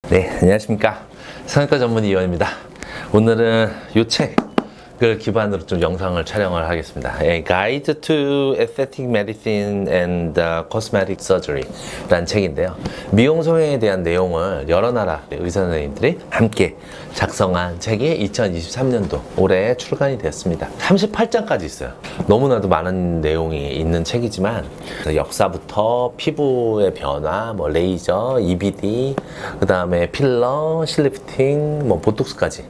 네, 안녕하십니까. 성형외과 전문 이원입니다. 오늘은 이 책을 기반으로 좀 영상을 촬영을 하겠습니다. A Guide to Aesthetic Medicine and Cosmetic Surgery 라는 책인데요. 미용 성형에 대한 내용을 여러 나라 의사 선생님들이 함께 작성한 책이 2023년도 올해 출간이 되었습니다. 38장까지 있어요. 너무나도 많은 내용이 있는 책이지만 역사부터 피부의 변화, 뭐 레이저, EBD, 그 다음에 필러, 실리프팅, 뭐 보톡스까지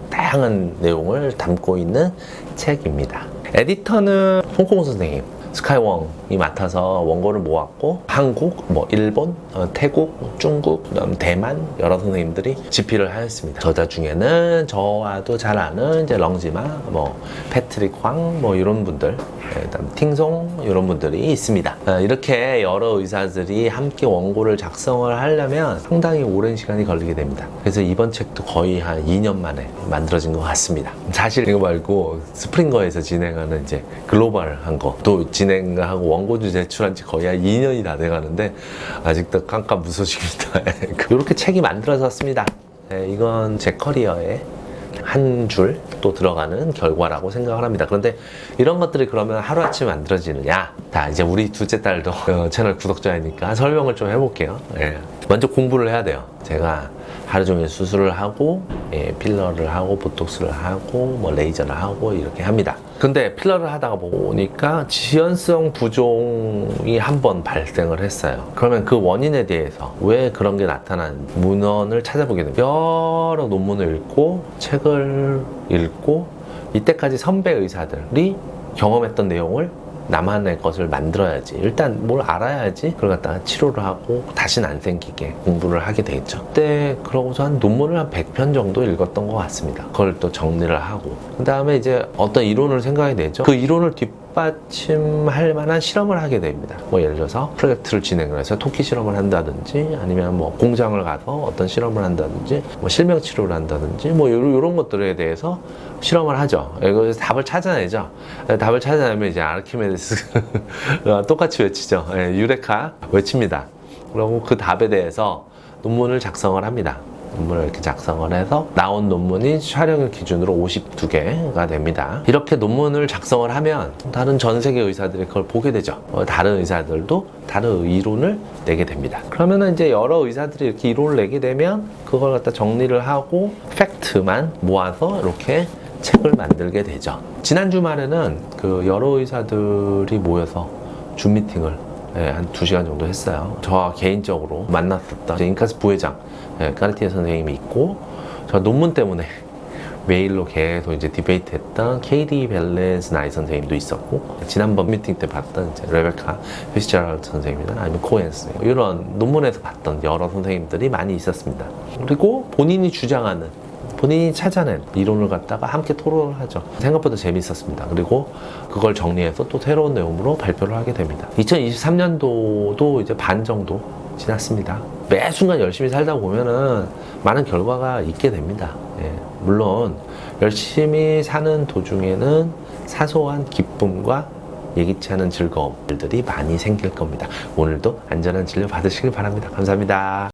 다양한 내용을 담고 있는 책입니다. 에디터는 홍콩 선생님 스카이웡이 맡아서 원고를 모았고 한국, 뭐 일본, 태국, 중국, 그다음 대만 여러 선생님들이 집필을 하였습니다. 저자 중에는 저와도 잘 아는 이제 렁지마, 뭐 패트릭 황, 뭐 이런 분들, 그다음 팅송 이런 분들이 있습니다. 이렇게 여러 의사들이 함께 원고를 작성을 하려면 상당히 오랜 시간이 걸리게 됩니다. 그래서 이번 책도 거의 한 2년 만에 만들어진 것 같습니다. 사실 이거 말고 스프링거에서 진행하는 이제 글로벌한 것도 진행하고 원고주 제출한 지 거의 한 2년이 다 돼가는데 아직도 깜깜무소식입니다. 이렇게 책이 만들어졌습니다. 이건 제 커리어에 한 줄 또 들어가는 결과라고 생각을 합니다. 그런데 이런 것들이 그러면 하루아침에 만들어지느냐? 자, 이제 우리 둘째 딸도 채널 구독자이니까 설명을 좀 해볼게요. 먼저 공부를 해야 돼요. 제가 하루 종일 수술을 하고 필러를 하고 보톡스를 하고 뭐 레이저를 하고 이렇게 합니다. 근데 필러를 하다가 보니까 지연성 부종이 한번 발생을 했어요. 그러면 그 원인에 대해서 왜 그런 게 나타난 문헌을 찾아보게 됩니다. 여러 논문을 읽고 책을 읽고 이때까지 선배 의사들이 경험했던 내용을 나만의 것을 만들어야지, 일단 뭘 알아야지 그걸 갖다가 치료를 하고 다시는 안 생기게 공부를 하게 되겠죠. 그때 그러고서 한 논문을 한 100편 정도 읽었던 것 같습니다. 그걸 또 정리를 하고 그 다음에 이제 어떤 이론을 생각이 되죠. 그 이론을 뒷받침할 만한 실험을 하게 됩니다. 뭐 예를 들어서 프로젝트를 진행을 해서 토끼 실험을 한다든지 아니면 뭐 공장을 가서 어떤 실험을 한다든지 뭐 실명 치료를 한다든지 뭐 이런 것들에 대해서 실험을 하죠. 그래서 답을 찾아내죠. 답을 찾아내면 이제 아르키메데스 똑같이 외치죠. 유레카 외칩니다. 그리고 그 답에 대해서 논문을 작성을 합니다. 논문을 이렇게 작성을 해서 나온 논문이 촬영일 기준으로 52개가 됩니다. 이렇게 논문을 작성을 하면 다른 전 세계 의사들이 그걸 보게 되죠. 다른 의사들도 다른 이론을 내게 됩니다. 그러면 이제 여러 의사들이 이렇게 이론을 내게 되면 그걸 갖다 정리를 하고 팩트만 모아서 이렇게 책을 만들게 되죠. 지난 주말에는 그 여러 의사들이 모여서 줌 미팅을 한 2시간 정도 했어요. 저와 개인적으로 만났었던 인카스 부회장 까르티에 선생님이 있고, 저 논문 때문에 메일로 계속 이제 디베이트 했던 KD 벨렌스 나이 선생님도 있었고, 지난번 미팅 때 봤던 이제 레베카 피츠제럴드 선생님이나 아니면 코엔스, 이런 논문에서 봤던 여러 선생님들이 많이 있었습니다. 그리고 본인이 주장하는, 본인이 찾아낸 이론을 갖다가 함께 토론을 하죠. 생각보다 재밌었습니다. 그리고 그걸 정리해서 또 새로운 내용으로 발표를 하게 됩니다. 2023년도도 이제 반 정도 지났습니다. 매 순간 열심히 살다 보면은 많은 결과가 있게 됩니다. 물론 열심히 사는 도중에는 사소한 기쁨과 예기치 않은 즐거움들이 많이 생길 겁니다. 오늘도 안전한 진료 받으시길 바랍니다. 감사합니다.